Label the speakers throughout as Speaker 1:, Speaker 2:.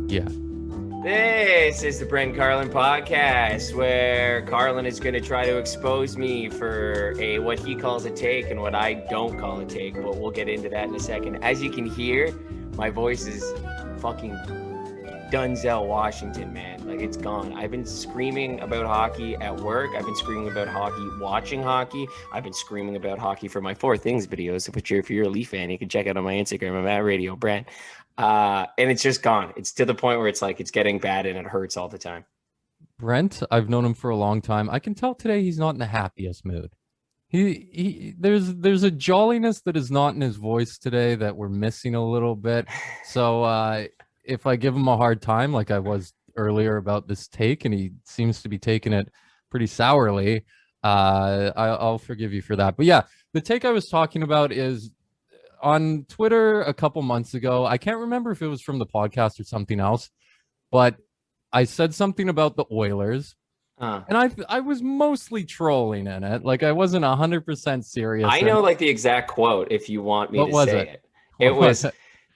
Speaker 1: Yeah.
Speaker 2: This is the Brent Carlin podcast, where Carlin is going to try to expose me for what he calls a take and what I don't call a take, but we'll get into that in a second. As you can hear, my voice is fucking Denzel Washington, man. Like, it's gone. I've been screaming about hockey at work. I've been screaming about hockey watching hockey. I've been screaming about hockey for my Four Things videos, which if you're a Leaf fan, you can check out on my Instagram. I'm at Radio Brent. And it's just gone. It's to the point where it's like it's getting bad and it hurts all the time.
Speaker 1: Brent, I've known him for a long time. I can tell today he's not in the happiest mood. There's a jolliness that is not in his voice today that we're missing a little bit. So if I give him a hard time like I was earlier about this take and he seems to be taking it pretty sourly, I'll forgive you for that. But yeah, the take I was talking about is on Twitter a couple months ago. I can't remember if it was from the podcast or something else, but I said something about the Oilers, and I was mostly trolling in it. Like, I wasn't 100% serious.
Speaker 2: I know like the exact quote if you want me to say it. It
Speaker 1: What
Speaker 2: was
Speaker 1: was it?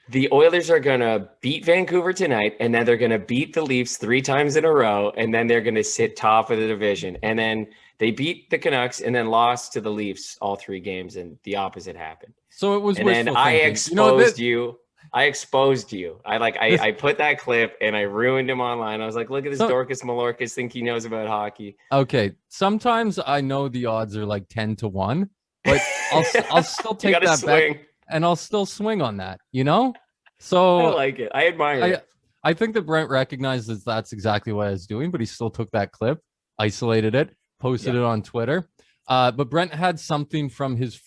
Speaker 2: the Oilers are going to beat Vancouver tonight, and then they're going to beat the Leafs 3 times in a row, and then they're going to sit top of the division. And then they beat the Canucks and then lost to the Leafs all 3 games, and the opposite happened.
Speaker 1: So it was
Speaker 2: And
Speaker 1: wishful
Speaker 2: then I
Speaker 1: thinking.
Speaker 2: exposed you. I exposed you. I put that clip and I ruined him online. I was like, look at this Dorcas Malorcas think he knows about hockey.
Speaker 1: Okay, sometimes I know the odds are like 10-1, but I'll still take that back, and I'll still swing on that, you know? So
Speaker 2: I like it. I admire it.
Speaker 1: I think that Brent recognizes that's exactly what I was doing, but he still took that clip, isolated it, posted it on Twitter. But Brent had something from his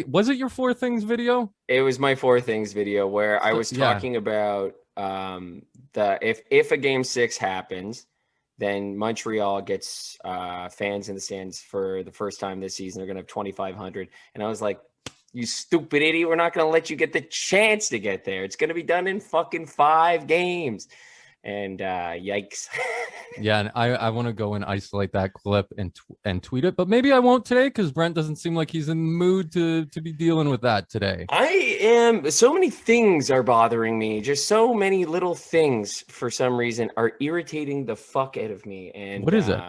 Speaker 1: was it your 4 Things video?
Speaker 2: It was my 4 Things video where I was talking about if a game 6 happens, then Montreal gets fans in the stands for the first time this season. They're going to have 2,500. And I was like, you stupid idiot. We're not going to let you get the chance to get there. It's going to be done in fucking 5 games. And yikes.
Speaker 1: Yeah, and I want to go and isolate that clip and tweet it, but maybe I won't today because Brent doesn't seem like he's in the mood to be dealing with that today.
Speaker 2: I am. So many things are bothering me. Just so many little things for some reason are irritating the fuck out of me. And
Speaker 1: what is it?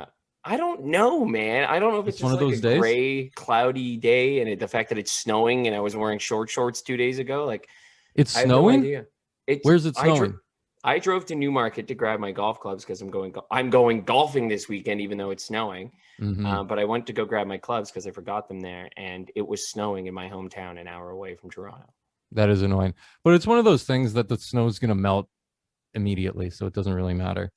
Speaker 2: I don't know, man. I don't know if it's just
Speaker 1: one of
Speaker 2: like
Speaker 1: those
Speaker 2: a
Speaker 1: days?
Speaker 2: gray, cloudy day, and the fact that it's snowing, and I was wearing shorts 2 days ago. Like,
Speaker 1: it's
Speaker 2: I have
Speaker 1: snowing.
Speaker 2: No idea.
Speaker 1: Where's it snowing?
Speaker 2: I drove to Newmarket to grab my golf clubs because I'm going golfing this weekend, even though it's snowing.
Speaker 1: Mm-hmm.
Speaker 2: But I went to go grab my clubs because I forgot them there, and it was snowing in my hometown, an hour away from Toronto.
Speaker 1: That is annoying, but it's one of those things that the snow is going to melt immediately, so it doesn't really matter.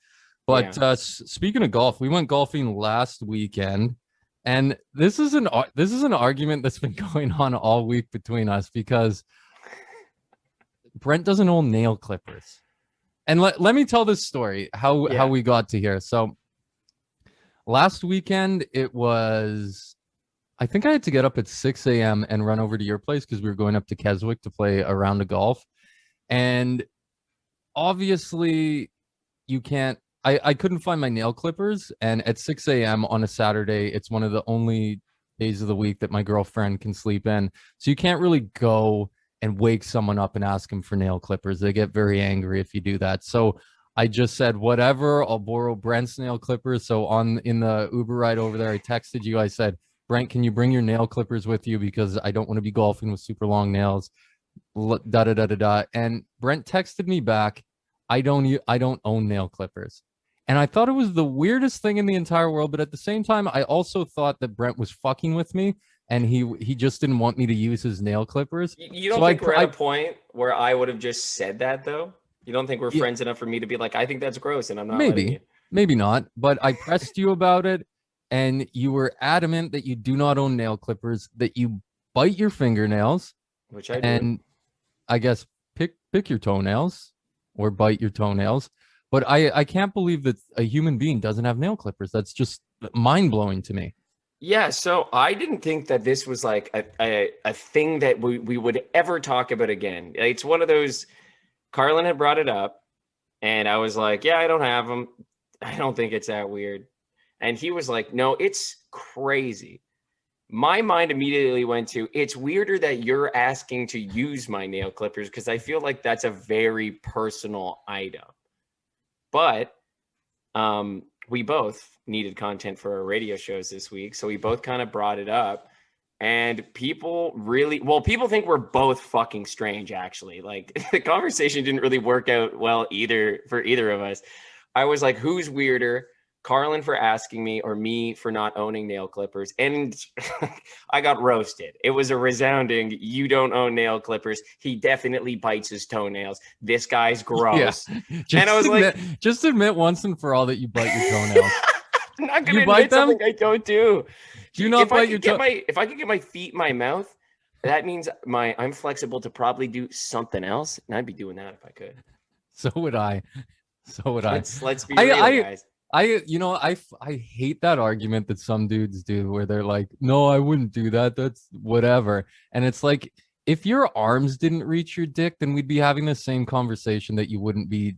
Speaker 1: But speaking of golf, we went golfing last weekend, and this is an argument that's been going on all week between us because Brent doesn't own nail clippers. And let me tell this story, how we got to here. So last weekend, it was, I think I had to get up at 6 a.m. and run over to your place because we were going up to Keswick to play a round of golf. And obviously, you can't, I couldn't find my nail clippers. And at 6 a.m. on a Saturday, it's one of the only days of the week that my girlfriend can sleep in. So you can't really go and wake someone up and ask them for nail clippers. They get very angry if you do that. So I just said, whatever, I'll borrow Brent's nail clippers. So in the Uber ride over there, I texted you. I said, Brent, can you bring your nail clippers with you? Because I don't want to be golfing with super long nails. And Brent texted me back, I don't own nail clippers. And I thought it was the weirdest thing in the entire world. But at the same time, I also thought that Brent was fucking with me. And he just didn't want me to use his nail clippers.
Speaker 2: You don't think we're at a point where I would have just said that, though? You don't think we're friends enough for me to be like, I think that's gross, and I'm not letting you?
Speaker 1: Maybe not. But I pressed you about it, and you were adamant that you do not own nail clippers, that you bite your fingernails.
Speaker 2: Which I do.
Speaker 1: And I guess pick your toenails or bite your toenails. But I can't believe that a human being doesn't have nail clippers. That's just mind-blowing to me.
Speaker 2: Yeah, so I didn't think that this was like a thing that we would ever talk about again. It's one of those, Carlin had brought it up, and I was like, yeah, I don't have them. I don't think it's that weird. And he was like, no, it's crazy. my mind immediately went to, it's weirder that you're asking to use my nail clippers because I feel like that's a very personal item. But we both needed content for our radio shows this week, so we both kind of brought it up. And people think we're both fucking strange, actually. Like, the conversation didn't really work out well for either of us. I was like, who's weirder? Carlin for asking me or me for not owning nail clippers? And I got roasted. It was a resounding, you don't own nail clippers. He definitely bites his toenails. This guy's gross.
Speaker 1: Yeah. And I was just admit once and for all that you bite your toenails.
Speaker 2: I'm not going to admit something I don't do.
Speaker 1: Do you not bite your
Speaker 2: toenails? If I could get my feet in my mouth, that means I'm flexible to probably do something else. And I'd be doing that if I could.
Speaker 1: So would I.
Speaker 2: Let's be real, guys.
Speaker 1: I hate that argument that some dudes do where they're like, no, I wouldn't do that. That's whatever. And it's like, if your arms didn't reach your dick, then we'd be having the same conversation that you wouldn't be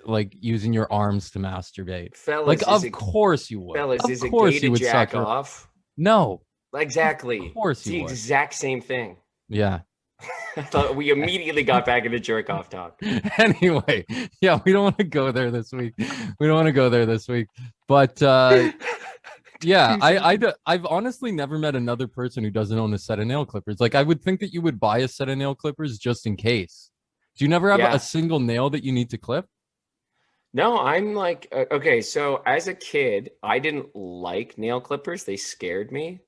Speaker 1: like using your arms to masturbate.
Speaker 2: Fellas,
Speaker 1: like, of course you would.
Speaker 2: Fellas,
Speaker 1: of
Speaker 2: is
Speaker 1: course
Speaker 2: it gay
Speaker 1: you
Speaker 2: to
Speaker 1: would
Speaker 2: jack off?
Speaker 1: No.
Speaker 2: Exactly.
Speaker 1: Of course
Speaker 2: you would. It's the exact same thing.
Speaker 1: Yeah.
Speaker 2: I thought we immediately got back into jerk off talk.
Speaker 1: Anyway, yeah, we don't want to go there this week. But yeah, I've honestly never met another person who doesn't own a set of nail clippers. Like, I would think that you would buy a set of nail clippers just in case. Do you never have a single nail that you need to clip?
Speaker 2: No, I'm like, okay, so as a kid, I didn't like nail clippers. They scared me.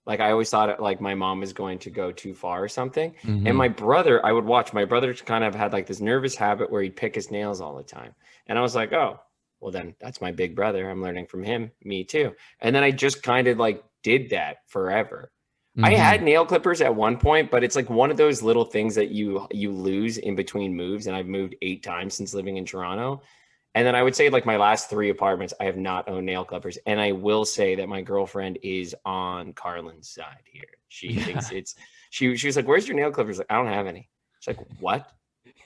Speaker 2: Like, I always thought like my mom was going to go too far or something. Mm-hmm. And my brother, I would watch. My brother kind of had like this nervous habit where he'd pick his nails all the time. And I was like, oh, well, then that's my big brother. I'm learning from him. Me too. And then I just kind of like did that forever. Mm-hmm. I had nail clippers at one point, but it's like one of those little things that you lose in between moves. And I've moved 8 times since living in Toronto. And then I would say like my last 3 apartments, I have not owned nail clippers. And I will say that my girlfriend is on Carlin's side here. She thinks she was like, where's your nail clippers? Like, I don't have any. She's like, what?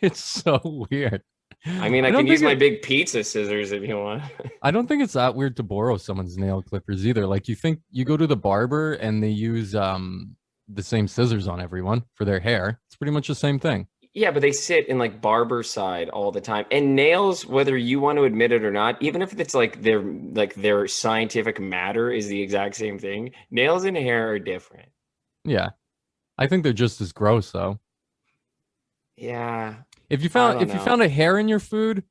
Speaker 1: It's so weird.
Speaker 2: I mean, I can use my big pizza scissors if you want.
Speaker 1: I don't think it's that weird to borrow someone's nail clippers either. Like, you think you go to the barber and they use the same scissors on everyone for their hair. It's pretty much the same thing.
Speaker 2: Yeah, but they sit in like barber side all the time. And nails, whether you want to admit it or not, even if it's like their scientific matter is the exact same thing, nails and hair are different.
Speaker 1: Yeah. I think they're just as gross though.
Speaker 2: Yeah.
Speaker 1: If you found a hair in your food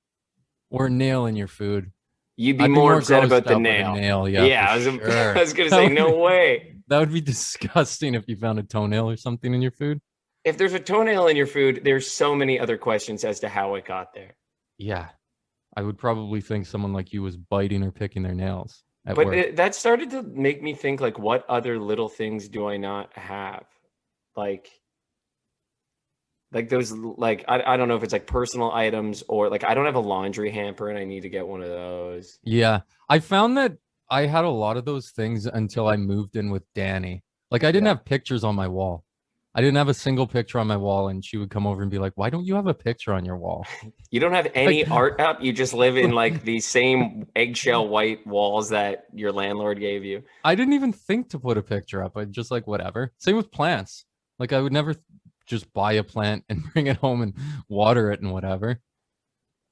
Speaker 1: or a nail in your food,
Speaker 2: you'd be more upset about the nail.
Speaker 1: Yeah,
Speaker 2: I was going to say, no way.
Speaker 1: That would be disgusting if you found a toenail or something in your food.
Speaker 2: If there's a toenail in your food, there's so many other questions as to how it got there.
Speaker 1: Yeah. I would probably think someone like you was biting or picking their nails at
Speaker 2: work. That started to make me think, like, what other little things do I not have? Like those, like, I don't know if it's like personal items or like I don't have a laundry hamper and I need to get one of those.
Speaker 1: Yeah. I found that I had a lot of those things until I moved in with Danny. Like, I didn't have pictures on my wall. I didn't have a single picture on my wall, and she would come over and be like, why don't you have a picture on your wall?
Speaker 2: You don't have any art up? You just live in like the same eggshell white walls that your landlord gave you?
Speaker 1: I didn't even think to put a picture up. I just like, whatever. Same with plants. Like, I would never just buy a plant and bring it home and water it and whatever.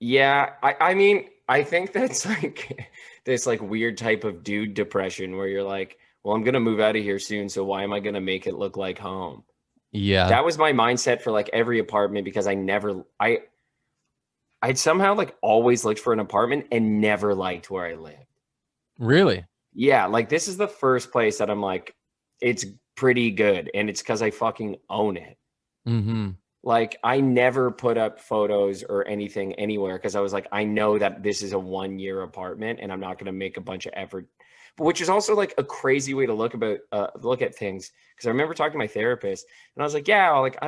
Speaker 2: Yeah, I mean, I think that's like this like weird type of dude depression where you're like, well, I'm going to move out of here soon, so why am I going to make it look like home?
Speaker 1: Yeah,
Speaker 2: that was my mindset for like every apartment because I'd somehow like always looked for an apartment and never liked where I lived.
Speaker 1: Really?
Speaker 2: Yeah, like this is the first place that I'm like, it's pretty good, and it's because I fucking own it.
Speaker 1: Mm-hmm.
Speaker 2: Like, I never put up photos or anything anywhere because I was like, I know that this is a 1-year apartment and I'm not going to make a bunch of effort. But which is also like a crazy way to look at things. Because I remember talking to my therapist and I was like, yeah, like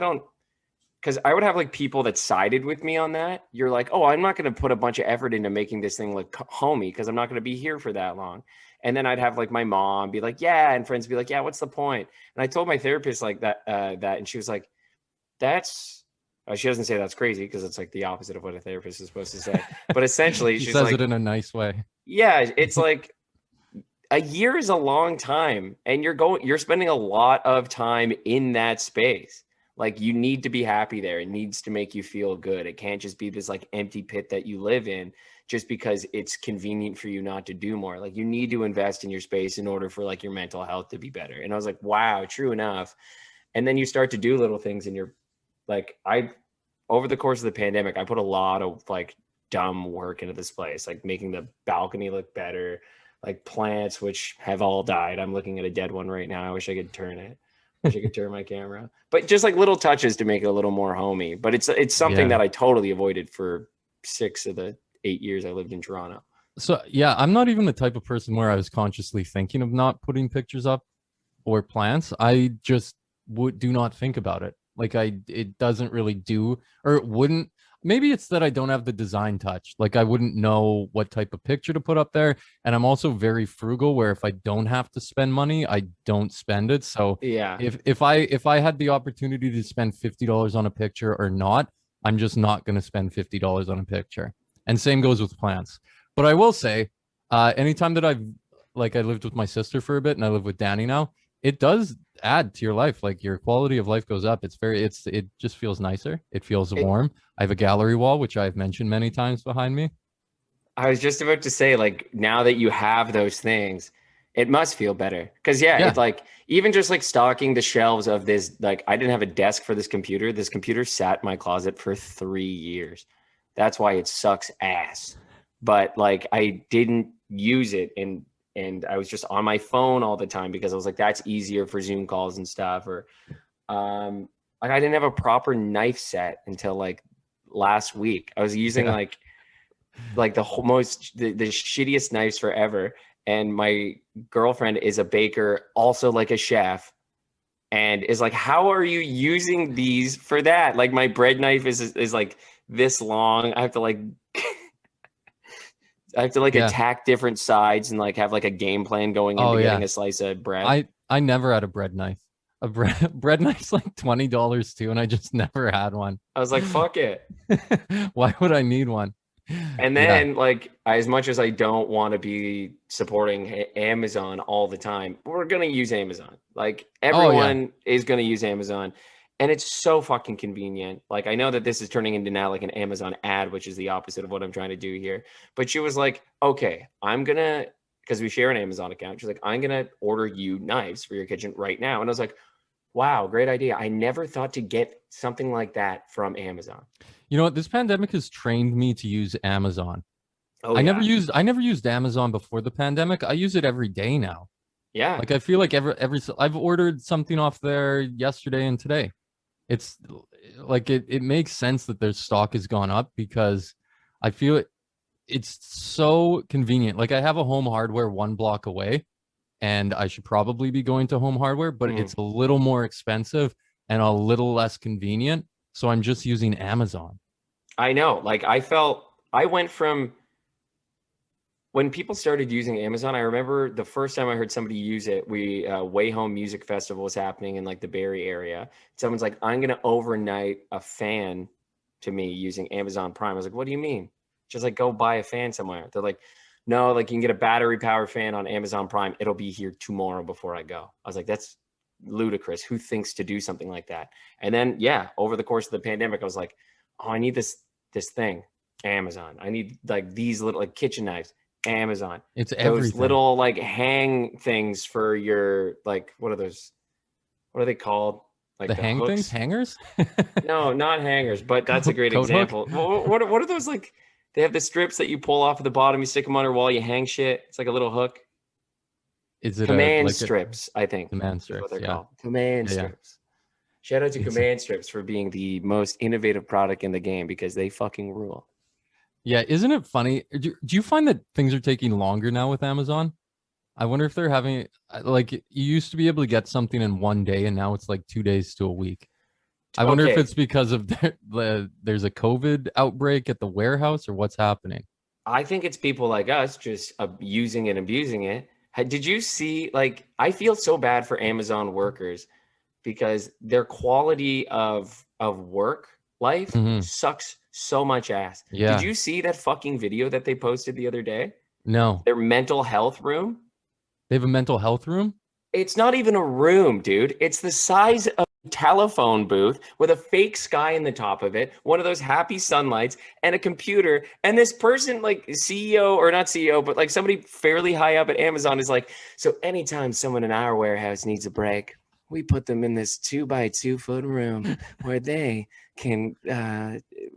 Speaker 2: because I would have like people that sided with me on that. You're like, oh, I'm not going to put a bunch of effort into making this thing look homey because I'm not going to be here for that long. And then I'd have like my mom be like, yeah, and friends be like, yeah, what's the point? And I told my therapist like that, and she was like, she doesn't say that's crazy because it's like the opposite of what a therapist is supposed to say. But essentially,
Speaker 1: she says like, it in a nice way.
Speaker 2: Yeah, it's like, a year is a long time, and you're spending a lot of time in that space. Like, you need to be happy there. It needs to make you feel good. It can't just be this like empty pit that you live in just because it's convenient for you not to do more. Like, you need to invest in your space in order for like your mental health to be better. And I was like, wow, true enough. And then you start to do little things, and you're like, over the course of the pandemic, I put a lot of like dumb work into this place, like making the balcony look better, like plants, which have all died. I'm looking at a dead one right now. I wish I could turn it. Wish I could turn my camera. But just like little touches to make it a little more homey. But it's something that I totally avoided for 6 of the 8 years I lived in Toronto.
Speaker 1: So yeah, I'm not even the type of person where I was consciously thinking of not putting pictures up or plants. I just do not think about it. Like it doesn't really do, or it wouldn't. Maybe it's that I don't have the design touch. Like I wouldn't know what type of picture to put up there. And I'm also very frugal where if I don't have to spend money, I don't spend it. So
Speaker 2: Yeah.
Speaker 1: if I had the opportunity to spend $50 on a picture or not, I'm just not going to spend $50 on a picture. And same goes with plants. But I will say, anytime that I lived with my sister for a bit and I live with Danny now, it does add to your life. Like your quality of life goes up. It just feels nicer. It feels warm. I have a gallery wall, which I've mentioned many times behind me.
Speaker 2: I was just about to say, like, now that you have those things, it must feel better. Because it's like, even just like stocking the shelves of this, like, I didn't have a desk for this computer. This computer sat in my closet for 3 years. That's why it sucks ass. But like, I didn't use it, and I was just on my phone all the time because I was like, that's easier for Zoom calls and stuff. Or like, I didn't have a proper knife set until like last week. I was using like the shittiest knives forever. And my girlfriend is a baker, also like a chef, and is like, how are you using these for that? Like, my bread knife is like this long. I have to attack different sides and like have like a game plan going into getting a slice of bread.
Speaker 1: I never had a bread knife. A bread knife's like $20 too, and I just never had one.
Speaker 2: I was like, fuck it.
Speaker 1: Why would I need one?
Speaker 2: And then like, as much as I don't want to be supporting Amazon all the time, we're going to use Amazon. Like, everyone is going to use Amazon. And it's so fucking convenient. Like, I know that this is turning into now like an Amazon ad, which is the opposite of what I'm trying to do here. But she was like, okay, because we share an Amazon account. She's like, I'm going to order you knives for your kitchen right now. And I was like, wow, great idea. I never thought to get something like that from Amazon.
Speaker 1: You know what? This pandemic has trained me to use Amazon. I never used Amazon before the pandemic. I use it every day now.
Speaker 2: Yeah.
Speaker 1: Like, I feel like I've ordered something off there yesterday and today. It's like it makes sense that their stock has gone up because I feel it's so convenient. Like, I have a Home Hardware 1 block away, and I should probably be going to Home Hardware, but it's a little more expensive and a little less convenient. So I'm just using Amazon.
Speaker 2: I know. Like, I went from when people started using Amazon. I remember the first time I heard somebody use it, Way Home Music Festival was happening in like the Barrie area. Someone's like, I'm going to overnight a fan to me using Amazon Prime. I was like, what do you mean? Just like, go buy a fan somewhere. They're like, no, like, you can get a battery power fan on Amazon Prime. It'll be here tomorrow before I go. I was like, that's ludicrous. Who thinks to do something like that? And then, over the course of the pandemic, I was like, oh, I need this thing, Amazon. I need like these little like kitchen knives, Amazon.
Speaker 1: It's
Speaker 2: those
Speaker 1: everything.
Speaker 2: Little like hang things for your, like, what are those? What are they called? Like
Speaker 1: the hang
Speaker 2: hooks?
Speaker 1: things, hangers?
Speaker 2: No, not hangers, but that's a great example. What are those like? They have the strips that you pull off at the bottom. You stick them on your wall. You hang shit. It's like a little hook.
Speaker 1: Is it
Speaker 2: command strips? I think
Speaker 1: command strips.
Speaker 2: What they're called. Command strips. Shout out to Command Strips for being the most innovative product in the game, because they fucking rule.
Speaker 1: Yeah, isn't it funny? Do you find that things are taking longer now with Amazon? I wonder if they're having, like, you used to be able to get something in 1 day, and now it's like 2 days to a week. I wonder if it's because of there's a COVID outbreak at the warehouse, or what's happening.
Speaker 2: I think it's people like us just using and abusing it. Did you see, like, I feel so bad for Amazon workers because their quality of work life sucks so much ass.
Speaker 1: Yeah.
Speaker 2: Did you see that fucking video that they posted the other day?
Speaker 1: No.
Speaker 2: Their mental health room?
Speaker 1: They have a mental health room?
Speaker 2: It's not even a room, dude. It's the size of a telephone booth with a fake sky in the top of it, one of those happy sunlights, and a computer. And this person, like CEO, or not CEO, but like somebody fairly high up at Amazon is like, so anytime someone in our warehouse needs a break, we put them in this 2 by 2 foot room where they can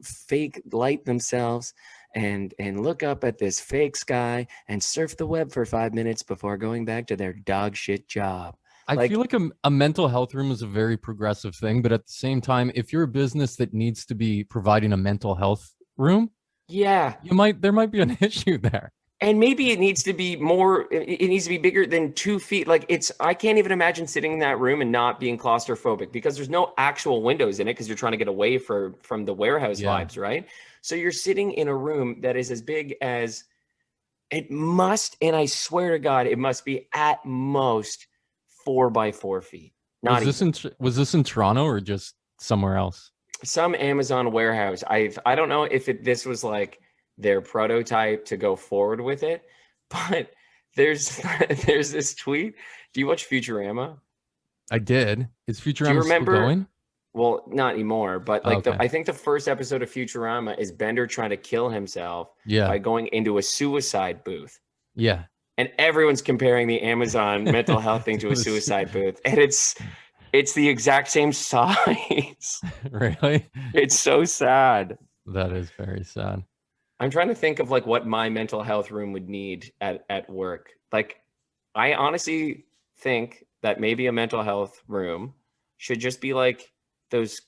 Speaker 2: fake light themselves and look up at this fake sky and surf the web for 5 minutes before going back to their dog shit job.
Speaker 1: I feel like a mental health room is a very progressive thing, but at the same time, if you're a business that needs to be providing a mental health room,
Speaker 2: yeah,
Speaker 1: there might be an issue there.
Speaker 2: and maybe it needs to be more, it needs to be bigger than 2 feet. Like I can't even imagine sitting in that room and not being claustrophobic because there's no actual windows in it because you're trying to get away from the warehouse vibes, right? So you're sitting in a room that is as big as it must, and I swear to God, it must be at most 4 by 4 feet.
Speaker 1: Was this in Toronto or just somewhere else?
Speaker 2: Some Amazon warehouse. I don't know if this was like their prototype to go forward with it, but there's this tweet. Do you watch Futurama?
Speaker 1: I did. Is Futurama still going?
Speaker 2: Well, not anymore, but like
Speaker 1: Okay.
Speaker 2: I think the first episode of Futurama is Bender trying to kill himself
Speaker 1: Yeah.
Speaker 2: by going into a suicide booth.
Speaker 1: Yeah.
Speaker 2: And everyone's comparing the Amazon mental health thing to a suicide booth. And it's the exact same size.
Speaker 1: Really?
Speaker 2: It's so sad.
Speaker 1: That is very sad.
Speaker 2: I'm trying to think of like what my mental health room would need at work. Like, I honestly think that maybe a mental health room should just be like those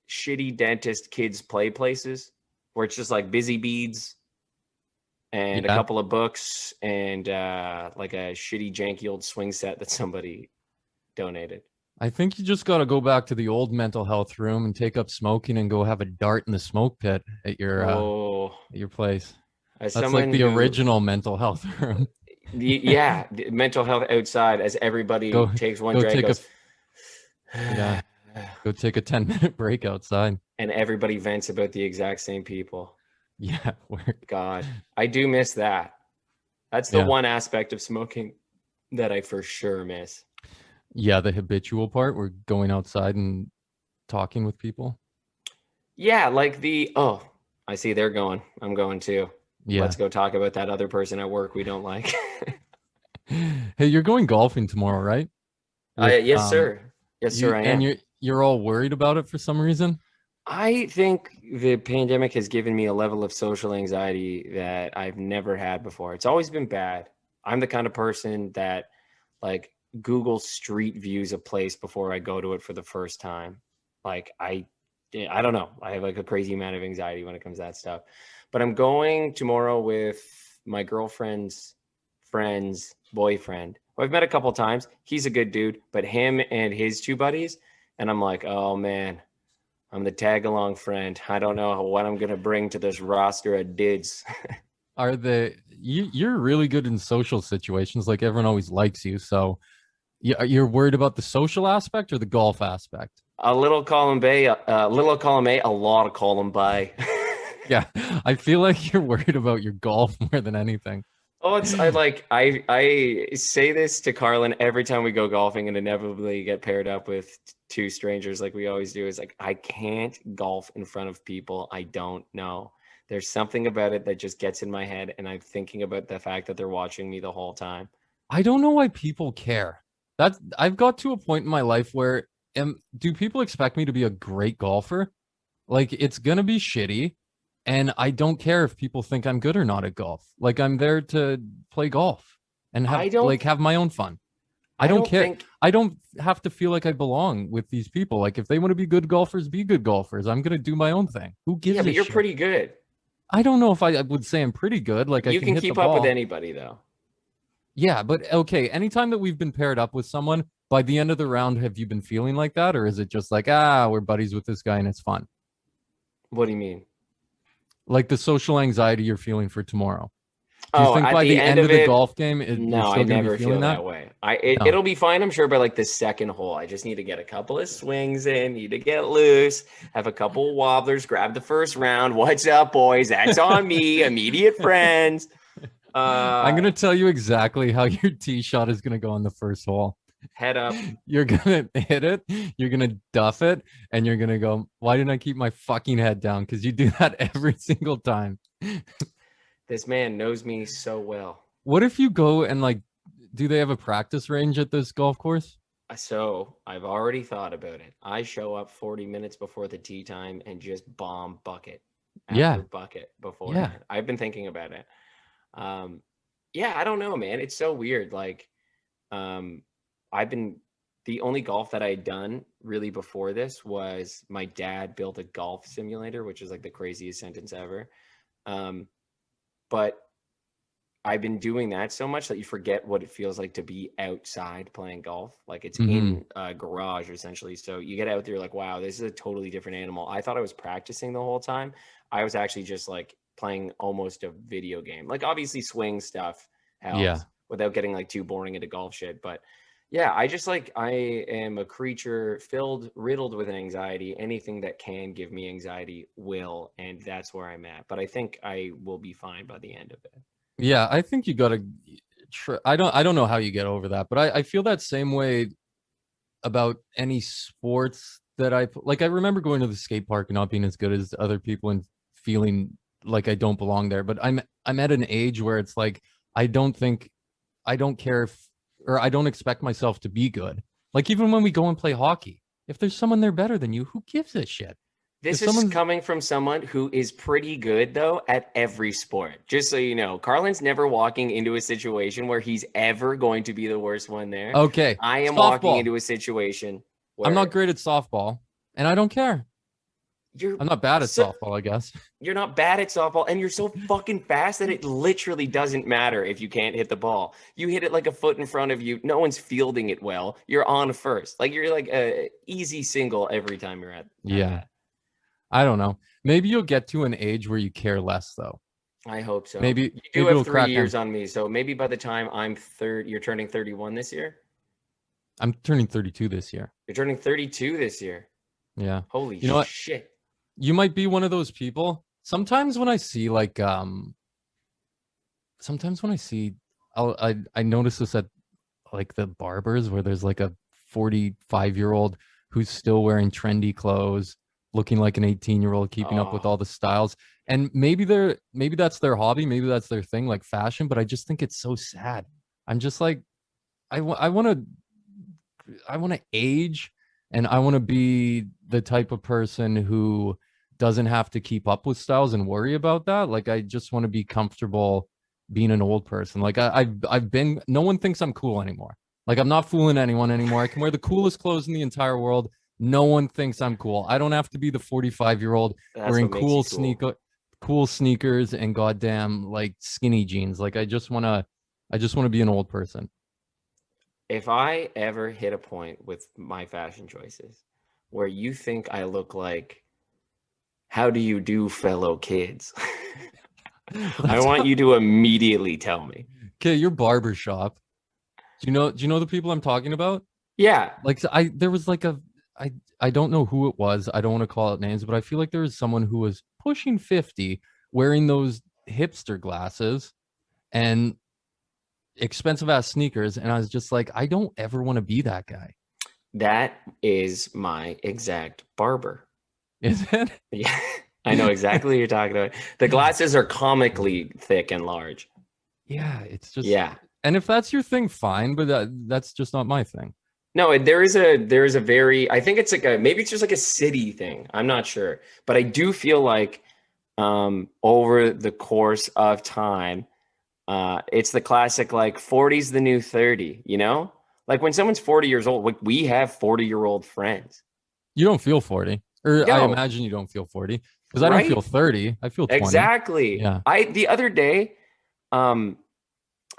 Speaker 2: shitty dentist kids play places where it's just like busy beads and a couple of books and like a shitty janky old swing set that somebody donated.
Speaker 1: I think you just got to go back to the old mental health room and take up smoking and go have a dart in the smoke pit at your place. That's like the original mental health room.
Speaker 2: The mental health outside as everybody takes one drink.
Speaker 1: Go take a 10-minute break outside.
Speaker 2: And everybody vents about the exact same people.
Speaker 1: Yeah.
Speaker 2: God, I do miss that. That's the one aspect of smoking that I for sure miss.
Speaker 1: Yeah, the habitual part, we're going outside and talking with people.
Speaker 2: Yeah, like I see they're going. I'm going too. Yeah. Let's go talk about that other person at work we don't like.
Speaker 1: Hey, you're going golfing tomorrow, right?
Speaker 2: Yes, sir. Yes, sir, I am.
Speaker 1: And you're all worried about it for some reason?
Speaker 2: I think the pandemic has given me a level of social anxiety that I've never had before. It's always been bad. I'm the kind of person that like Google Street Views a place before I go to it for the first time. Like I don't know. I have like a crazy amount of anxiety when it comes to that stuff. But I'm going tomorrow with my girlfriend's friend's boyfriend, who I've met a couple times. He's a good dude, but him and his two buddies. And I'm like, oh man, I'm the tag along friend. I don't know what I'm going to bring to this roster of dudes.
Speaker 1: You're really good in social situations. Like everyone always likes you. So you're worried about the social aspect or the golf aspect?
Speaker 2: A little column A, a lot of column B.
Speaker 1: Yeah, I feel like you're worried about your golf more than anything.
Speaker 2: Oh, I say this to Carlin every time we go golfing and inevitably get paired up with two strangers like we always do. Is like, I can't golf in front of people I don't know. There's something about it that just gets in my head, and I'm thinking about the fact that they're watching me the whole time.
Speaker 1: I don't know why people care. I've got to a point in my life where do people expect me to be a great golfer? Like, it's gonna be shitty. And I don't care if people think I'm good or not at golf. Like, I'm there to play golf and have my own fun. I don't care. I don't have to feel like I belong with these people. Like, if they want to be good golfers, be good golfers. I'm going to do my own thing. Who gives a shit?
Speaker 2: Yeah, but you're pretty good.
Speaker 1: I don't know if I would say I'm pretty good. Like,
Speaker 2: you can keep up with anybody, though.
Speaker 1: Yeah, but okay. Anytime that we've been paired up with someone, by the end of the round, have you been feeling like that? Or is it just like, we're buddies with this guy and it's fun?
Speaker 2: What do you mean?
Speaker 1: Like the social anxiety you're feeling for tomorrow. Do you think by the end of the golf game,
Speaker 2: I never feel that way. It'll be fine, I'm sure, by like the second hole. I just need to get a couple of swings in, need to get loose, have a couple of wobblers, grab the first round. What's up, boys? That's on me. Immediate friends.
Speaker 1: I'm gonna tell you exactly how your tee shot is gonna go on the first hole.
Speaker 2: Head up.
Speaker 1: You're gonna hit it, you're gonna duff it, and you're gonna go, why didn't I keep my fucking head down? Because you do that every single time.
Speaker 2: This man knows me so well.
Speaker 1: What if you go and like, do they have a practice range at this golf course?
Speaker 2: So I've already thought about it. I show up 40 minutes before the tee time and just bomb bucket
Speaker 1: Yeah,
Speaker 2: after bucket before.
Speaker 1: yeah.
Speaker 2: I've been thinking about it. Yeah, I don't know, man. It's so weird. Like, I've been the only golf that I had done really before this was my dad built a golf simulator, which is like the craziest sentence ever. But I've been doing that so much that you forget what it feels like to be outside playing golf. Like it's in a garage essentially. So you get out there like, wow, this is a totally different animal. I thought I was practicing the whole time. I was actually just like playing almost a video game. Like obviously swing stuff helps without getting like too boring into golf shit. But yeah, I just like, I am a creature riddled with an anxiety. Anything that can give me anxiety will, and that's where I'm at. But I think I will be fine by the end of it.
Speaker 1: Yeah, I think you gotta I don't know how you get over that, but I feel that same way about any sports that like I remember going to the skate park and not being as good as other people and feeling like I don't belong there. But I'm at an age where it's like I don't care if, or I don't expect myself to be good. Like even when we go and play hockey, if there's someone there better than you, who gives a shit?
Speaker 2: This is coming from someone who is pretty good, though, at every sport. Just so you know, Carlin's never walking into a situation where he's ever going to be the worst one there.
Speaker 1: Okay.
Speaker 2: I am
Speaker 1: softball.
Speaker 2: Walking into a situation where
Speaker 1: I'm not great at softball, and I don't care. I'm not bad at softball, I guess.
Speaker 2: You're not bad at softball, and you're so fucking fast that it literally doesn't matter if you can't hit the ball. You hit it like a foot in front of you. No one's fielding it well. You're on first. Like you're like a easy single every time you're at that.
Speaker 1: I don't know. Maybe you'll get to an age where you care less, though.
Speaker 2: I hope so.
Speaker 1: Maybe
Speaker 2: you do have 3 years on me, so maybe by the time I'm you're turning 31 this year?
Speaker 1: I'm turning 32 this year.
Speaker 2: You're turning 32 this year?
Speaker 1: Yeah.
Speaker 2: Holy shit.
Speaker 1: You might be one of those people. Sometimes when I see like, I notice this at like the barbers where there's like a 45-year-old who's still wearing trendy clothes, looking like an 18-year-old, keeping up with all the styles. And maybe that's their hobby, maybe that's their thing, like fashion, but I just think it's so sad. I'm just like, I want to age, and I want to be the type of person who doesn't have to keep up with styles and worry about that. Like I just want to be comfortable being an old person. Like I've been, no one thinks I'm cool anymore. Like I'm not fooling anyone anymore. I can wear the coolest clothes in the entire world. No one thinks I'm cool. I don't have to be the 45-year-old wearing cool sneakers and goddamn like skinny jeans. Like I just want to be an old person.
Speaker 2: If I ever hit a point with my fashion choices where you think I look like, how do you do, fellow kids? I want you to immediately tell me.
Speaker 1: Okay, your barber shop. Do you know the people I'm talking about?
Speaker 2: Yeah.
Speaker 1: Like there was like I don't know who it was. I don't want to call out names, but I feel like there was someone who was pushing 50 wearing those hipster glasses and expensive ass sneakers. And I was just like, I don't ever want to be that guy.
Speaker 2: That is my exact barber.
Speaker 1: Is it?
Speaker 2: Yeah. I know exactly what you're talking about. The glasses are comically thick and large.
Speaker 1: Yeah. It's just,
Speaker 2: yeah.
Speaker 1: And if that's your thing, fine, but that's just not my thing.
Speaker 2: No, there is a very, I think it's like maybe it's just like a city thing. I'm not sure, but I do feel like over the course of time, it's the classic, like 40's the new 30, you know, like when someone's 40 years old, like we have 40-year-old friends.
Speaker 1: You don't feel 40, or no. I imagine you don't feel 40 because I don't feel 30. I feel 20.
Speaker 2: Exactly. Yeah. The other day,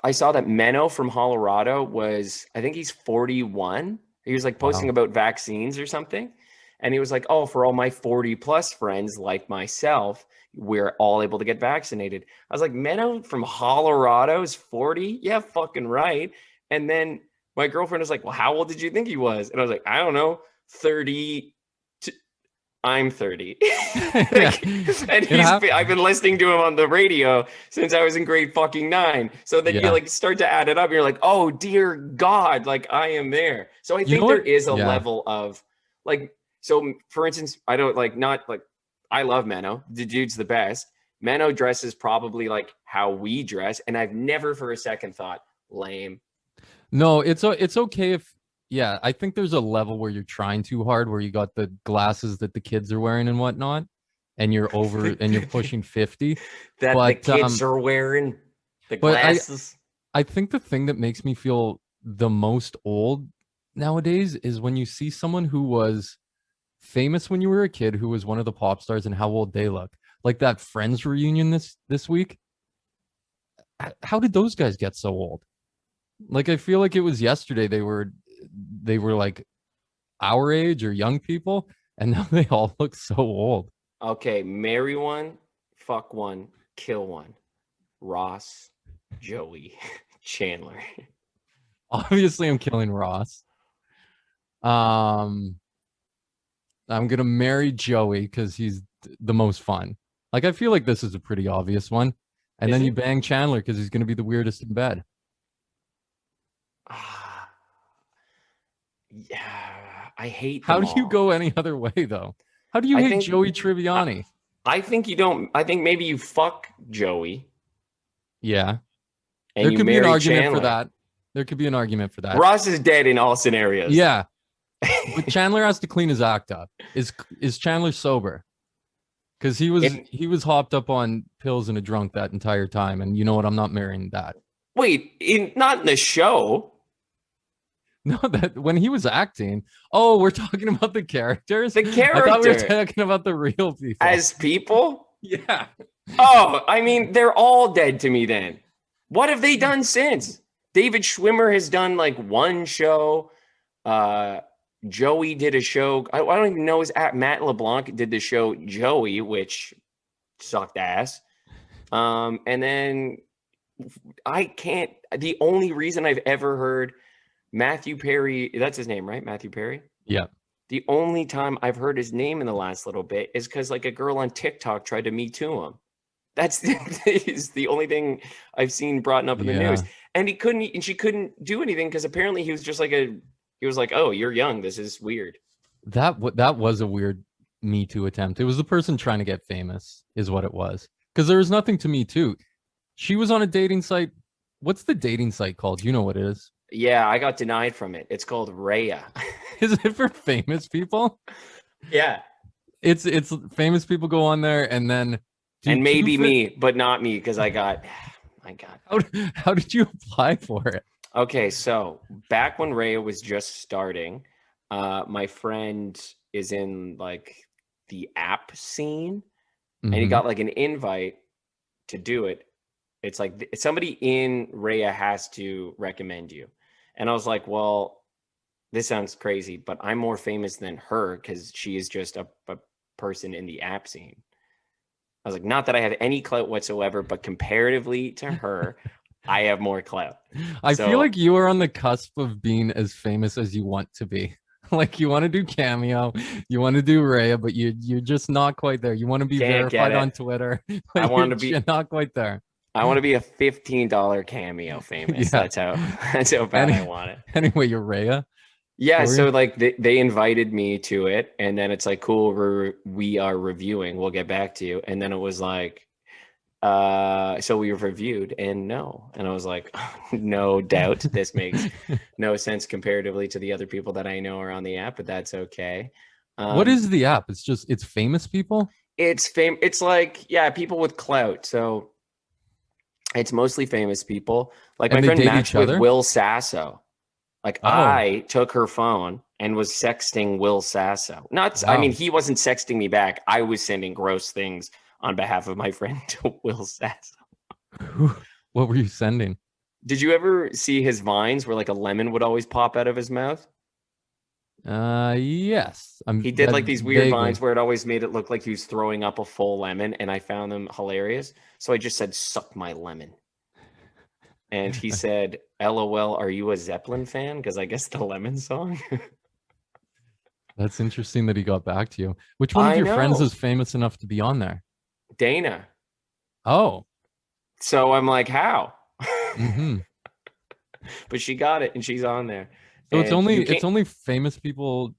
Speaker 2: I saw that Menno from Colorado I think he's 41. He was like posting about vaccines or something. And he was like, oh, for all my 40 plus friends like myself, we're all able to get vaccinated. I was like, Menno from Colorado is 40? Yeah, fucking right. And then my girlfriend was like, well, how old did you think he was? And I was like, I don't know, 30. I'm 30.
Speaker 1: Yeah,
Speaker 2: And
Speaker 1: it happened.
Speaker 2: I've been listening to him on the radio since I was in grade fucking 9. So then you
Speaker 1: Yeah.
Speaker 2: like start to add it up. And you're like, oh dear God, like I am there. So I
Speaker 1: You know
Speaker 2: think there
Speaker 1: what?
Speaker 2: is a
Speaker 1: Yeah.
Speaker 2: level of like, so for instance, I don't like not like I love Menno. The dude's the best. Menno dresses probably like how we dress, and I've never for a second thought lame.
Speaker 1: No, it's okay if yeah, I think there's a level where you're trying too hard where you got the glasses that the kids are wearing and whatnot, and you're over and you're pushing 50.
Speaker 2: That the
Speaker 1: But
Speaker 2: kids are wearing the
Speaker 1: but
Speaker 2: glasses.
Speaker 1: I think the thing that makes me feel the most old nowadays is when you see someone who was famous when you were a kid who was one of the pop stars and how old they look. Like that Friends reunion this week. How did those guys get so old? Like I feel like it was yesterday they were like our age or young people, and now they all look so old.
Speaker 2: Okay, marry one, fuck one, kill one. Ross, Joey, Chandler.
Speaker 1: Obviously, I'm killing Ross. Um, I'm gonna marry Joey because he's the most fun. Like I feel like this is a pretty obvious one. And
Speaker 2: Is
Speaker 1: then you
Speaker 2: it?
Speaker 1: bang Chandler because he's gonna be the weirdest in bed.
Speaker 2: Ah, yeah, I hate
Speaker 1: How
Speaker 2: them
Speaker 1: do you
Speaker 2: all.
Speaker 1: go any other way though? How do you
Speaker 2: I
Speaker 1: hate
Speaker 2: think
Speaker 1: Joey
Speaker 2: I,
Speaker 1: Tribbiani?
Speaker 2: I think you don't. I think maybe you fuck Joey
Speaker 1: Yeah,
Speaker 2: and
Speaker 1: there
Speaker 2: you
Speaker 1: could be an
Speaker 2: marry
Speaker 1: argument for
Speaker 2: Chandler.
Speaker 1: that. There could be an argument for that.
Speaker 2: Ross is dead in all scenarios.
Speaker 1: Yeah, but Chandler has to clean his act up. Is Chandler sober? Because he was
Speaker 2: In,
Speaker 1: he was hopped up on pills and a drunk that entire time, and you know what? I'm not marrying that.
Speaker 2: wait, not in the show.
Speaker 1: No, that when he was acting. Oh, we're talking about the characters.
Speaker 2: The
Speaker 1: I thought we were
Speaker 2: character
Speaker 1: talking about the real people.
Speaker 2: as people.
Speaker 1: Yeah.
Speaker 2: Oh, I mean, they're all dead to me then. What have they done since? David Schwimmer has done like one show. Joey did a show. I don't even know his at Matt LeBlanc did the show Joey, which sucked ass. And then I can't. The only reason I've ever heard Matthew Perry, that's his name, right? Matthew Perry.
Speaker 1: Yeah.
Speaker 2: The only time I've heard his name in the last little bit is because like a girl on TikTok tried to Me Too him. That's is the only thing I've seen brought up in the news.
Speaker 1: Yeah.
Speaker 2: And she couldn't do anything because apparently he was just like he was like, oh, you're young. This is weird.
Speaker 1: That was a weird Me Too attempt. It was the person trying to get famous, is what it was. Because there was nothing to Me Too. She was on a dating site. What's the dating site called? You know what it is?
Speaker 2: Yeah, I got denied from it. It's called Raya.
Speaker 1: Is it for famous people?
Speaker 2: Yeah.
Speaker 1: It's famous people go on there and then
Speaker 2: And maybe me, but not me because I got
Speaker 1: how did you apply for it?
Speaker 2: Okay, so back when Raya was just starting, my friend is in like the app scene and he got like an invite to do it. It's like somebody in Raya has to recommend you. And I was like, well, this sounds crazy, but I'm more famous than her because she is just a person in the app scene. I was like, not that I have any clout whatsoever, but comparatively to her, I have more clout.
Speaker 1: I feel like you are on the cusp of being as famous as you want to be. Like you want to do Cameo, you want to do Raya, but you're just not quite there. You want to be verified on Twitter.
Speaker 2: I want to be
Speaker 1: you're not quite there.
Speaker 2: I want to be a $15 Cameo famous.
Speaker 1: Yeah.
Speaker 2: That's how bad I want it.
Speaker 1: Anyway, you're Raya.
Speaker 2: Yeah, so like they invited me to it, and then it's like, cool, we are reviewing. We'll get back to you. And then it was like, so we reviewed, and no. And I was like, no doubt this makes no sense comparatively to the other people that I know are on the app, but that's okay.
Speaker 1: What is the app? It's famous people?
Speaker 2: It's like, yeah, people with clout. So it's mostly famous people. Like my friend matched with Will Sasso. Like I took her phone and was sexting Will Sasso. I mean, he wasn't sexting me back. I was sending gross things on behalf of my friend to Will Sasso.
Speaker 1: What were you sending?
Speaker 2: Did you ever see his vines where like a lemon would always pop out of his mouth?
Speaker 1: Yes.
Speaker 2: He did like these weird vines where it always made it look like he was throwing up a full lemon, and I found them hilarious. So I just said, "Suck my lemon." And he said, "LOL, are you a Zeppelin fan?" Because I guess the Lemon song.
Speaker 1: That's interesting that he got back to you. Which one of
Speaker 2: I
Speaker 1: your friends
Speaker 2: know.
Speaker 1: is famous enough to be on there?
Speaker 2: Dana.
Speaker 1: Oh,
Speaker 2: So I'm like, how?
Speaker 1: mm-hmm.
Speaker 2: But she got it and she's on there.
Speaker 1: So it's
Speaker 2: And
Speaker 1: only
Speaker 2: you
Speaker 1: it's
Speaker 2: can't
Speaker 1: only famous people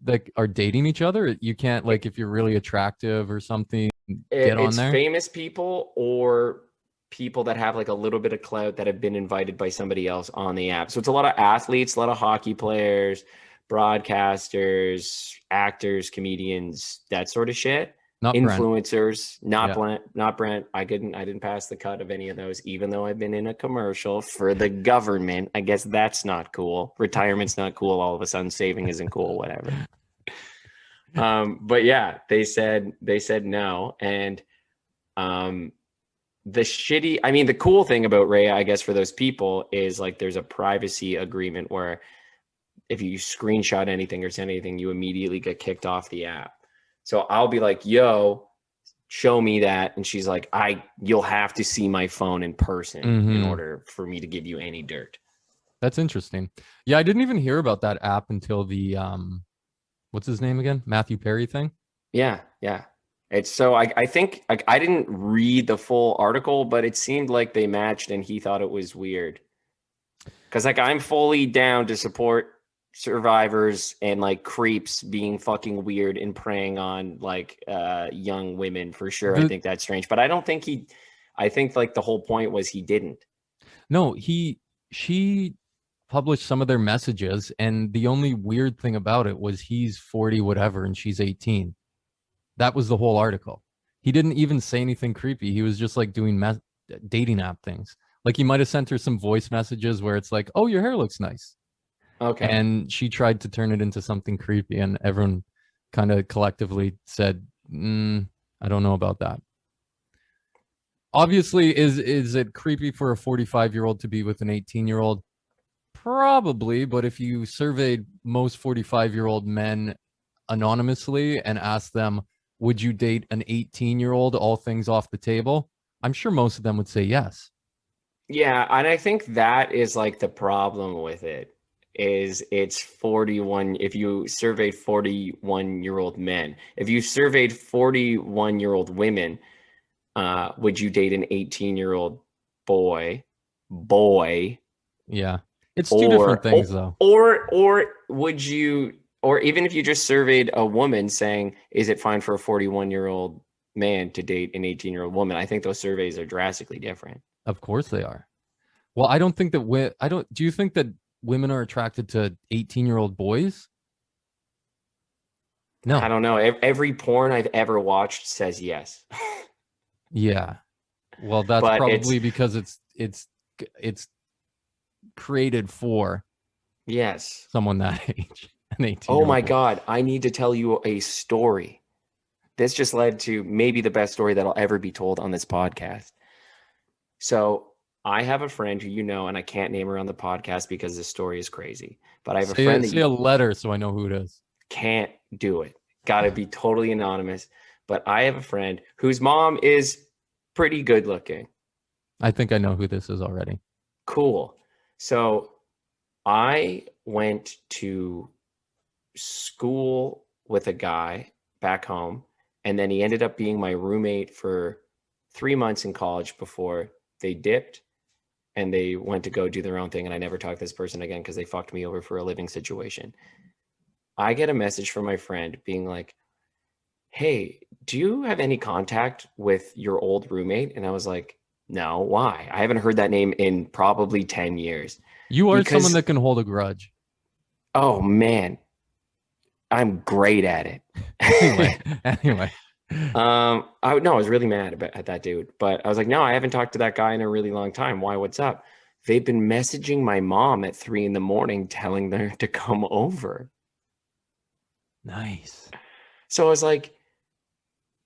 Speaker 1: that are dating each other. You can't, like, if you're really attractive or something, get on
Speaker 2: it's
Speaker 1: there.
Speaker 2: famous people or people that have like a little bit of clout that have been invited by somebody else on the app. So it's a lot of athletes, a lot of hockey players, broadcasters, actors, comedians, that sort of shit.
Speaker 1: Not Brent.
Speaker 2: Influencers, not
Speaker 1: Yeah.
Speaker 2: Brent. I didn't pass the cut of any of those, even though I've been in a commercial for the government. I guess that's not cool. Retirement's not cool. All of a sudden, saving isn't cool. Whatever. But yeah, they said no, and the shitty. I mean, the cool thing about Rhea, I guess, for those people is like there's a privacy agreement where if you screenshot anything or send anything, you immediately get kicked off the app. So I'll be like, yo, show me that. And she's like, you'll have to see my phone in person in
Speaker 1: Mm-hmm.
Speaker 2: order for me to give you any dirt.
Speaker 1: That's interesting. Yeah, I didn't even hear about that app until the what's his name again? Matthew Perry thing.
Speaker 2: Yeah, yeah. It's so I think like I didn't read the full article, but it seemed like they matched and he thought it was weird. Cause like I'm fully down to support survivors and like creeps being fucking weird and preying on like young women for sure. I
Speaker 1: The
Speaker 2: think that's strange. But I don't think I think like the whole point was he didn't.
Speaker 1: No, she published some of their messages, and the only weird thing about it was he's 40 whatever and she's 18. That was the whole article. He didn't even say anything creepy. He was just like doing dating app things. Like he might have sent her some voice messages where it's like, "Oh, your hair looks nice."
Speaker 2: Okay.
Speaker 1: And she tried to turn it into something creepy, and everyone kind of collectively said, I don't know about that. Obviously, is it creepy for a 45-year-old to be with an 18-year-old? Probably, but if you surveyed most 45-year-old men anonymously and asked them, would you date an 18-year-old, all things off the table? I'm sure most of them would say yes.
Speaker 2: Yeah, and I think that is like the problem with it is it's 41 if you surveyed 41-year-old men. If you surveyed 41-year-old women, would you date an 18-year-old boy?
Speaker 1: Yeah. It's two different things though.
Speaker 2: Or would you or even if you just surveyed a woman saying, is it fine for a 41-year-old man to date an 18-year-old woman? I think those surveys are drastically different.
Speaker 1: Of course they are. Well, I don't think that do you think that women are attracted to 18-year-old boys? No.
Speaker 2: I don't know. Every porn I've ever watched says yes.
Speaker 1: Yeah. Well, that's
Speaker 2: but
Speaker 1: probably because it's created for
Speaker 2: yes,
Speaker 1: someone that age, an 18.
Speaker 2: Oh my God, I need to tell you a story. This just led to maybe the best story that'll ever be told on this podcast. So I have a friend who you know, and I can't name her on the podcast because this story is crazy. But I have a friend that
Speaker 1: say a letter so I know who it is.
Speaker 2: Can't do it. Got to be totally anonymous. But I have a friend whose mom is pretty good looking.
Speaker 1: I think I know who this is already.
Speaker 2: Cool. So I went to school with a guy back home, and then he ended up being my roommate for 3 months in college before they dipped and they went to go do their own thing. And I never talked to this person again because they fucked me over for a living situation. I get a message from my friend being like, hey, do you have any contact with your old roommate? And I was like, no, why? I haven't heard that name in probably 10 years.
Speaker 1: You are someone that can hold a grudge.
Speaker 2: Oh, man. I'm great at it.
Speaker 1: Anyway.
Speaker 2: I was really mad at that dude, but I was like, no, I haven't talked to that guy in a really long time. Why? What's up? They've been messaging my mom at 3 a.m, telling her to come over.
Speaker 1: Nice.
Speaker 2: So I was like,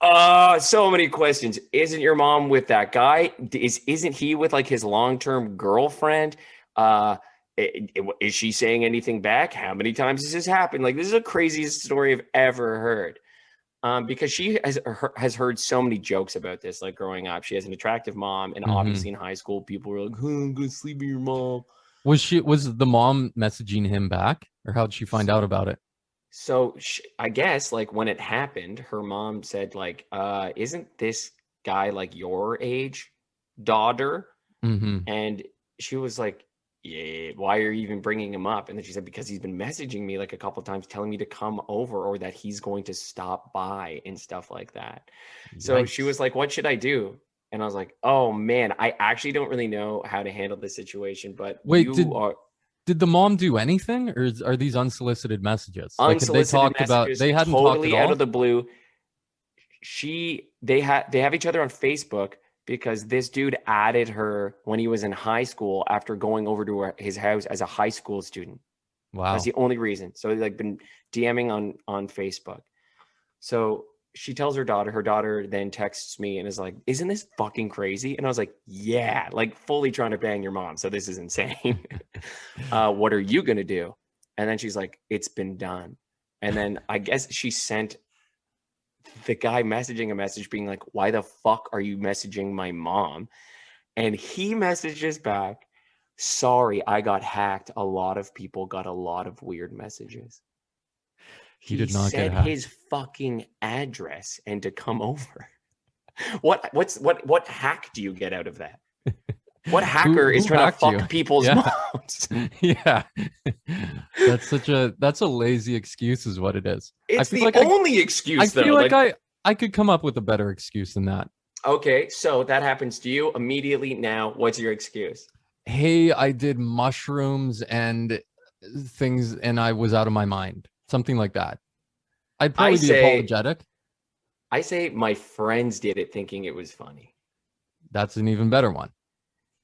Speaker 2: so many questions. Isn't your mom with that guy? Isn't he with like his long-term girlfriend? Is she saying anything back? How many times has this happened? Like, this is the craziest story I've ever heard. Because she has heard so many jokes about this, like growing up. She has an attractive mom, and obviously in high school, people were like, I'm gonna sleep with your mom.
Speaker 1: Was the mom messaging him back, or how did she find out about it?
Speaker 2: So I guess like when it happened, her mom said like, isn't this guy like your age daughter?
Speaker 1: Mm-hmm.
Speaker 2: And she was like, yeah, why are you even bringing him up? And then she said, because he's been messaging me like a couple times telling me to come over or that he's going to stop by and stuff like that. So she was
Speaker 1: Yikes.
Speaker 2: like, what should I do? And I was like, oh man, I actually don't really know how to handle this situation, but
Speaker 1: Wait,
Speaker 2: you are
Speaker 1: did the mom do anything, or are these unsolicited messages? Like, had they
Speaker 2: unsolicited
Speaker 1: talked about?
Speaker 2: messages,
Speaker 1: They hadn't talked at
Speaker 2: totally out of
Speaker 1: all.
Speaker 2: the blue. They have each other on Facebook because this dude added her when he was in high school after going over to his house as a high school student. That's
Speaker 1: Wow.
Speaker 2: the only reason. So like been DMing on Facebook. So she tells her daughter then texts me and is like, isn't this fucking crazy? And I was like, yeah, like fully trying to bang your mom. So this is insane. What are you going to do? And then she's like, it's been done. And then I guess she sent the guy messaging a message being like, why the fuck are you messaging my mom? And he messages back, sorry, I got hacked. A lot of people got a lot of weird messages.
Speaker 1: He
Speaker 2: He
Speaker 1: did not get
Speaker 2: said
Speaker 1: hacked.
Speaker 2: his fucking address and to come over. What hack do you get out of that? What hacker is
Speaker 1: Who
Speaker 2: trying to
Speaker 1: hacked you?
Speaker 2: fuck people's
Speaker 1: Yeah.
Speaker 2: moms?
Speaker 1: Yeah. That's a lazy excuse is what it is.
Speaker 2: It's the only excuse though.
Speaker 1: I could come up with a better excuse than that.
Speaker 2: Okay, so that happens to you immediately now. What's your excuse?
Speaker 1: Hey, I did mushrooms and things and I was out of my mind. Something like that. I'd probably be apologetic.
Speaker 2: I say my friends did it thinking it was funny.
Speaker 1: That's an even better one.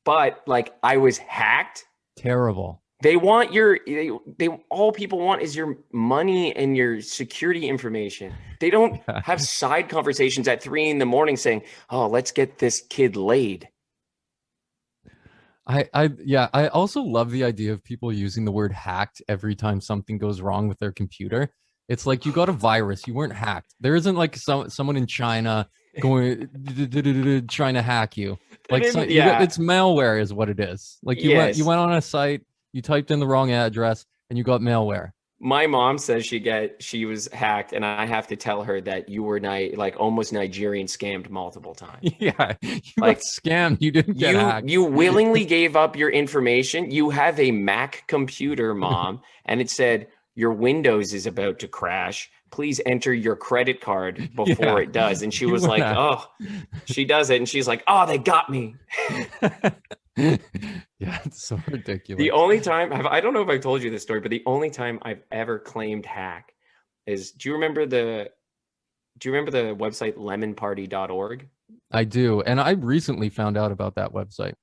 Speaker 2: But like I was hacked.
Speaker 1: Terrible.
Speaker 2: They want they all people want is your money and your security information. They don't have side conversations at 3 a.m. saying, oh, let's get this kid laid.
Speaker 1: I also love the idea of people using the word hacked every time something goes wrong with their computer. It's like you got a virus, you weren't hacked. There isn't like someone in China going trying to hack you. Like it's malware is what it is. Like you went on a site, you typed in the wrong address and you got malware.
Speaker 2: My mom says she was hacked, and I have to tell her that you were like almost Nigerian scammed multiple times.
Speaker 1: Yeah, you like scammed. You didn't get hacked.
Speaker 2: You willingly gave up your information. You have a Mac computer, Mom, and it said your Windows is about to crash. Please enter your credit card before it does. And she was like, oh, she does it. And she's like, oh, they got me.
Speaker 1: Yeah, it's so ridiculous.
Speaker 2: The only time I don't know if I've told you this story, but the only time I've ever claimed hack is, do you remember the website lemonparty.org?
Speaker 1: I do. And I recently found out about that website.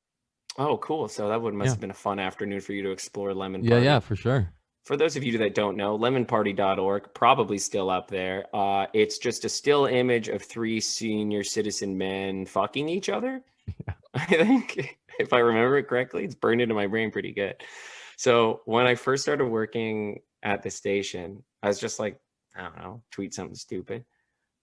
Speaker 2: Oh, cool. So that must have been a fun afternoon for you to explore Lemon Party.
Speaker 1: Yeah, for sure.
Speaker 2: For those of you that don't know, lemonparty.org, probably still up there. It's just a still image of 3 senior citizen men fucking each other. Yeah. I think, if I remember it correctly, it's burned into my brain pretty good. So when I first started working at the station, I was just like, I don't know, tweet something stupid.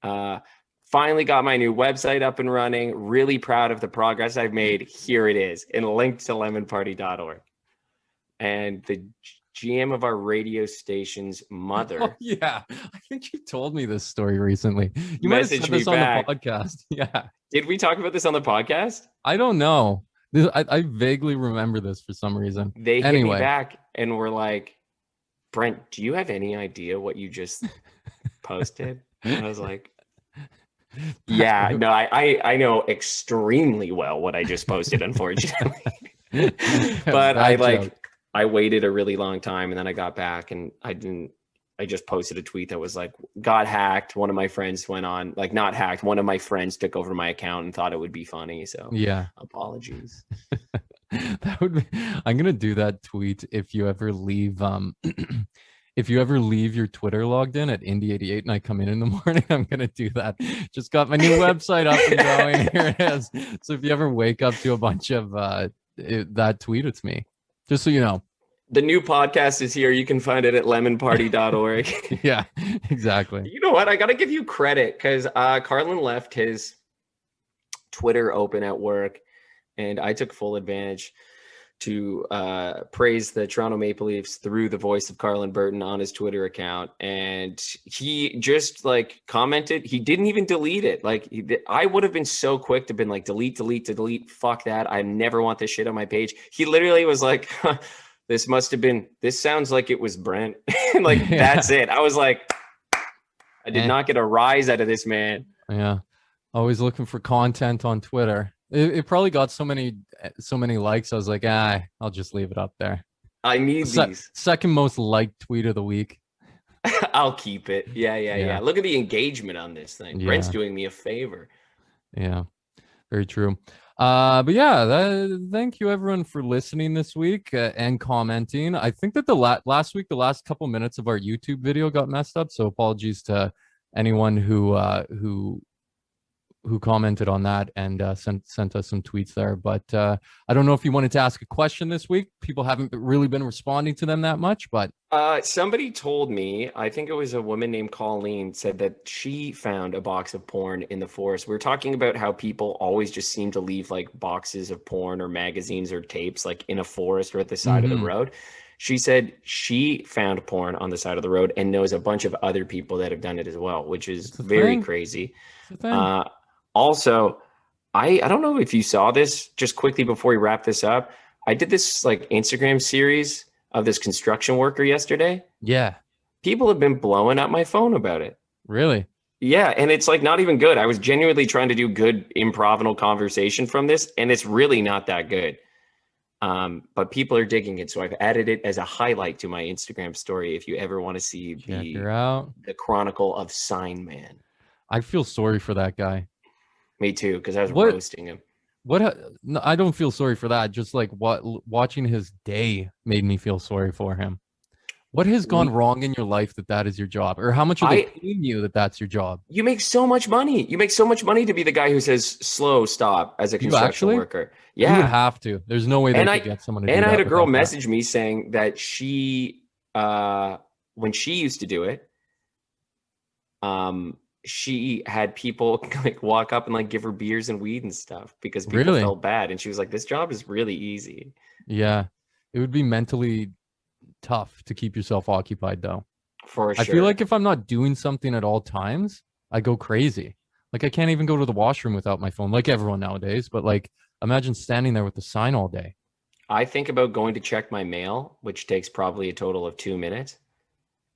Speaker 2: Finally got my new website up and running. Really proud of the progress I've made. Here it is, and linked to lemonparty.org. And the GM of our radio station's mother.
Speaker 1: Oh, yeah, I think you told me this story recently. You might have said this on the podcast. Yeah.
Speaker 2: Did we talk about this on the podcast?
Speaker 1: I don't know. I vaguely remember this for some reason.
Speaker 2: They hit me back and were like, Brent, do you have any idea what you just posted? And I was like, yeah, no, I know extremely well what I just posted, unfortunately. But I waited a really long time, and then I got back and I just posted a tweet that was like, got hacked. One of my friends went on, like, not hacked. One of my friends took over my account and thought it would be funny. So
Speaker 1: yeah,
Speaker 2: apologies.
Speaker 1: That would be, I'm going to do that tweet. If you ever leave, if you ever leave your Twitter logged in at Indy88 and I come in the morning, I'm going to do that. Just got my new website up and going. Here it is. So if you ever wake up to a bunch of that tweet, it's me. Just so you know.
Speaker 2: The new podcast is here. You can find it at lemonparty.org.
Speaker 1: Yeah, exactly.
Speaker 2: You know what? I got to give you credit because Carlin left his Twitter open at work, and I took full advantage to praise the Toronto Maple Leafs through the voice of Carlin Burton on his Twitter account, and he just like commented. He didn't even delete it. Like I would have been so quick to been like delete. Fuck that. I never want this shit on my page. He literally was like, this sounds like it was Brent. Like that's it. I was like, I did not get a rise out of this man.
Speaker 1: Yeah. Always looking for content on Twitter. It probably got so many likes. I was like, I'll just leave it up there.
Speaker 2: I need these.
Speaker 1: Second most liked tweet of the week.
Speaker 2: I'll keep it. Yeah. Look at the engagement on this thing. Yeah. Brent's doing me a favor.
Speaker 1: Yeah, very true. But yeah, thank you everyone for listening this week and commenting. I think that the last week, the last couple minutes of our YouTube video got messed up. So apologies to anyone who commented on that and sent us some tweets there. But I don't know if you wanted to ask a question this week. People haven't really been responding to them that much, but
Speaker 2: somebody told me, I think it was a woman named Colleen, said that she found a box of porn in the forest. We were talking about how people always just seem to leave like boxes of porn or magazines or tapes like in a forest or at the side of the road. She said she found porn on the side of the road and knows a bunch of other people that have done it as well, which is very crazy. Also, I don't know if you saw this, just quickly before we wrap this up. I did this like Instagram series of this construction worker yesterday.
Speaker 1: Yeah.
Speaker 2: People have been blowing up my phone about it.
Speaker 1: Really?
Speaker 2: Yeah. And it's like not even good. I was genuinely trying to do good improv conversation from this, and it's really not that good. But people are digging it. So I've added it as a highlight to my Instagram story if you ever want to see the Chronicle of Sign Man.
Speaker 1: I feel sorry for that guy.
Speaker 2: Me too, because I was roasting him.
Speaker 1: No, I don't feel sorry for that. Just like watching his day made me feel sorry for him. What has gone wrong in your life that is your job? Or how much are they paying you that's your job?
Speaker 2: You make so much money. You make so much money to be the guy who says slow stop as a construction worker. Yeah.
Speaker 1: You would have to. There's no way they could get someone to do that.
Speaker 2: And I had a girl message me saying that she, when she used to do it, she had people like walk up and like give her beers and weed and stuff because people felt bad. And she was like, this job is really easy.
Speaker 1: Yeah. It would be mentally tough to keep yourself occupied though.
Speaker 2: For sure.
Speaker 1: I feel like if I'm not doing something at all times, I go crazy. Like I can't even go to the washroom without my phone, like everyone nowadays. But like, imagine standing there with the sign all day.
Speaker 2: I think about going to check my mail, which takes probably a total of 2 minutes.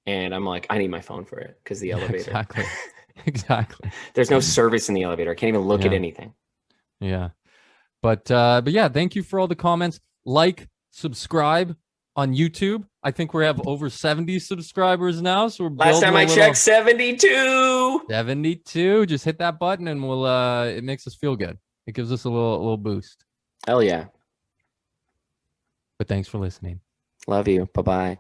Speaker 2: And I'm like, I need my phone for it because the elevator.
Speaker 1: Exactly.
Speaker 2: There's no service in the elevator. I can't even look at anything.
Speaker 1: Yeah. But yeah, thank you for all the comments. Like, subscribe on YouTube. I think we have over 70 subscribers now. So we're
Speaker 2: last time I checked, 72.
Speaker 1: 72. Just hit that button and we'll it makes us feel good. It gives us a little boost.
Speaker 2: Hell yeah.
Speaker 1: But thanks for listening.
Speaker 2: Love you. Bye-bye.